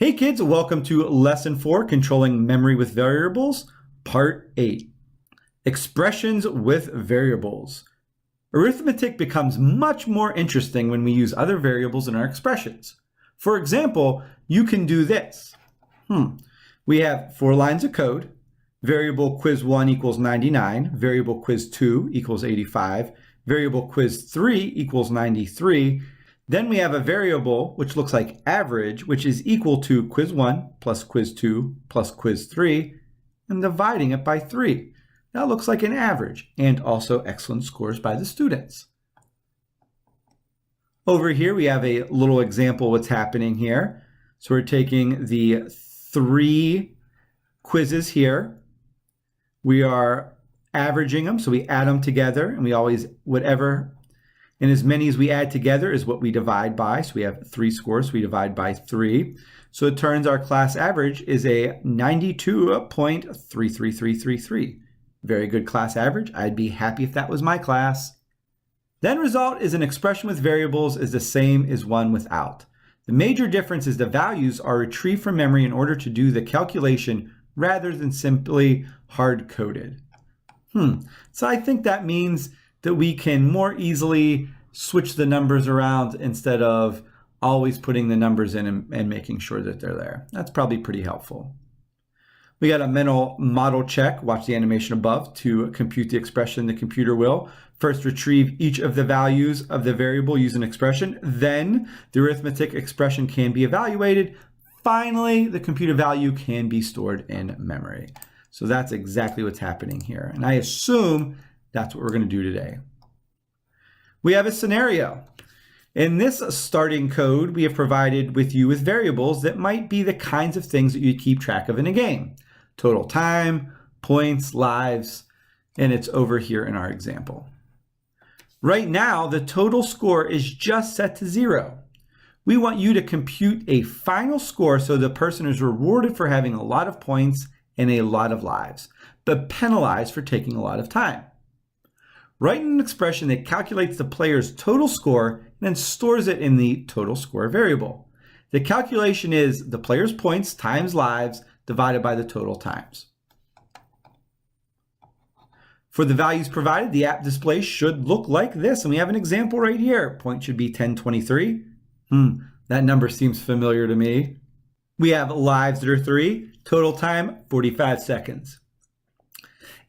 Hey kids, welcome to Lesson 4, Controlling Memory with Variables, Part 8. Expressions with Variables. Arithmetic becomes much more interesting when we use other variables in our expressions. For example, you can do this. We have 4 lines of code. Variable quiz 1 equals 99. Variable quiz 2 equals 85. Variable quiz 3 equals 93. Then we have a variable which looks like average, which is equal to quiz 1 plus quiz 2 plus quiz 3, and dividing it by 3. That looks like an average, and also excellent scores by the students. Over here we have a little example of what's happening here. So we're taking the 3 quizzes here. We are averaging them, so we add them together, and we always, and as many as we add together is what we divide by. So we have 3 scores, so we divide by 3. So it turns our class average is a 92.33333. Very good class average. I'd be happy if that was my class. The end result is an expression with variables is the same as one without. The major difference is the values are retrieved from memory in order to do the calculation rather than simply hard-coded. So I think that means that we can more easily switch the numbers around instead of always putting the numbers in and making sure that they're there. That's probably pretty helpful. We got a mental model check. Watch the animation above to compute the expression the computer will. First, retrieve each of the values of the variable using an expression. Then, the arithmetic expression can be evaluated. Finally, the computer value can be stored in memory. So that's exactly what's happening here. And I assume that's what we're going to do today. We have a scenario. In this starting code, we have provided with you with variables that might be the kinds of things that you keep track of in a game. Total time, points, lives, and it's over here in our example. Right now, the total score is just set to 0. We want you to compute a final score so the person is rewarded for having a lot of points and a lot of lives, but penalized for taking a lot of time. Write an expression that calculates the player's total score and then stores it in the total score variable. The calculation is the player's points times lives divided by the total times. For the values provided, the app display should look like this. And we have an example right here. Point should be 1023. That number seems familiar to me. We have lives that are 3. Total time, 45 seconds.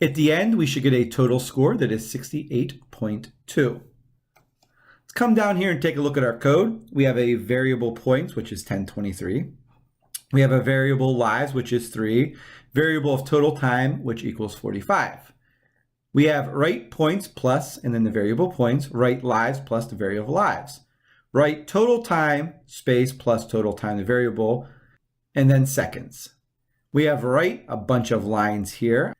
At the end, we should get a total score that is 68.2. Let's come down here and take a look at our code. We have a variable points, which is 1023. We have a variable lives, which is 3. Variable of total time, which equals 45. We have write points plus, and then the variable points, write lives plus the variable lives. Write total time, space plus total time, the variable, and then seconds. We have write a bunch of lines here.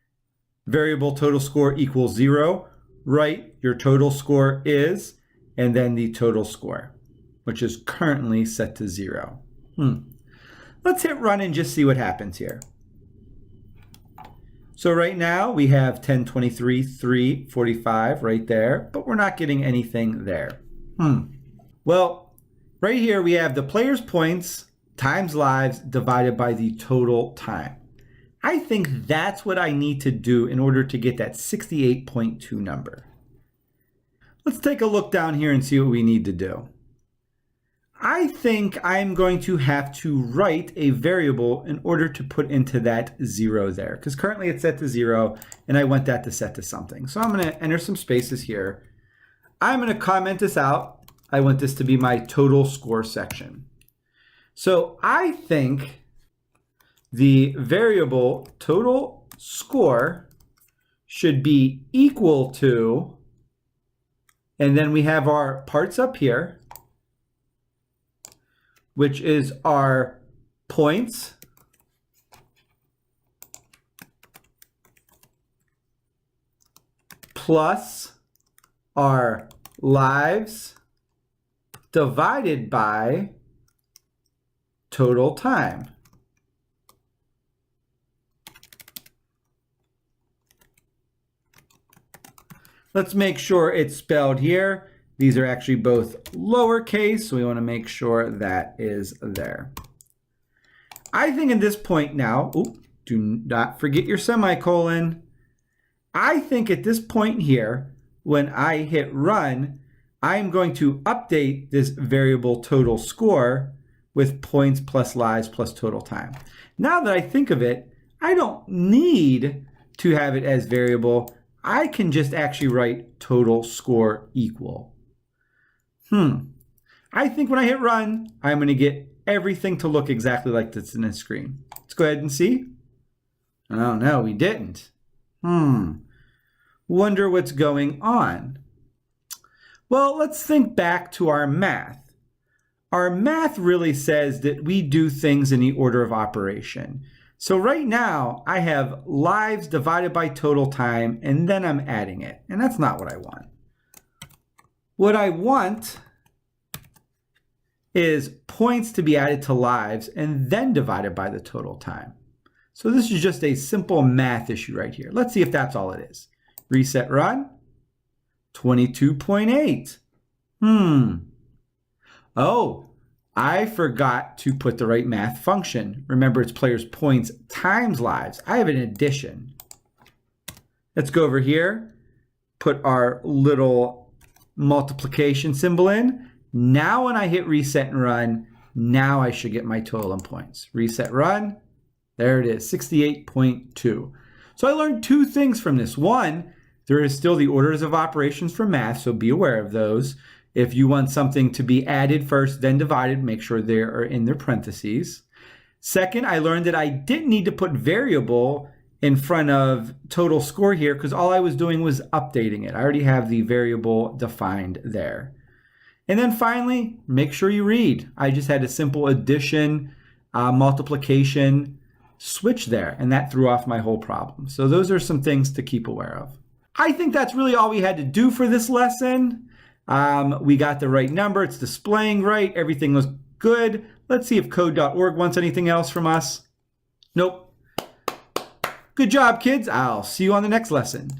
Variable total score equals 0. Write your total score is, and then the total score, which is currently set to 0. Let's hit run and just see what happens here. So right now we have 1023, 345 right there, but we're not getting anything there. Well, right here we have the player's points times lives divided by the total time. I think that's what I need to do in order to get that 68.2 number. Let's take a look down here and see what we need to do. I think I'm going to have to write a variable in order to put into that 0 there, because currently it's set to 0 and I want that to set to something. So I'm going to enter some spaces here. I'm going to comment this out. I want this to be my total score section. So I think the variable total score should be equal to, and then we have our parts up here, which is our points plus our lives divided by total time. Let's make sure it's spelled here. These are actually both lowercase, so we want to make sure that is there. I think at this point now, do not forget your semicolon. I think at this point here, when I hit run, I'm going to update this variable total score with points plus lives plus total time. Now that I think of it, I don't need to have it as variable. I can just actually write total score equal. I think when I hit run, I'm going to get everything to look exactly like this in the screen. Let's go ahead and see. Oh no, we didn't. Wonder what's going on. Well, let's think back to our math. Our math really says that we do things in the order of operation. So right now, I have lives divided by total time, and then I'm adding it. And that's not what I want. What I want is points to be added to lives and then divided by the total time. So this is just a simple math issue right here. Let's see if that's all it is. Reset run, 22.8. Oh, I forgot to put the right math function. Remember, it's players' points times lives. I have an addition. Let's go over here, put our little multiplication symbol in. Now when I hit reset and run, now I should get my total in points. Reset run, there it is, 68.2. So I learned two things from this. One, there is still the orders of operations for math, so be aware of those. If you want something to be added first, then divided, make sure they are in their parentheses. Second, I learned that I didn't need to put variable in front of total score here because all I was doing was updating it. I already have the variable defined there. And then finally, make sure you read. I just had a simple addition, multiplication switch there, and that threw off my whole problem. So those are some things to keep aware of. I think that's really all we had to do for this lesson. We got the right number. It's displaying right. Everything looks good. Let's see if code.org wants anything else from us. Nope. Good job, kids. I'll see you on the next lesson.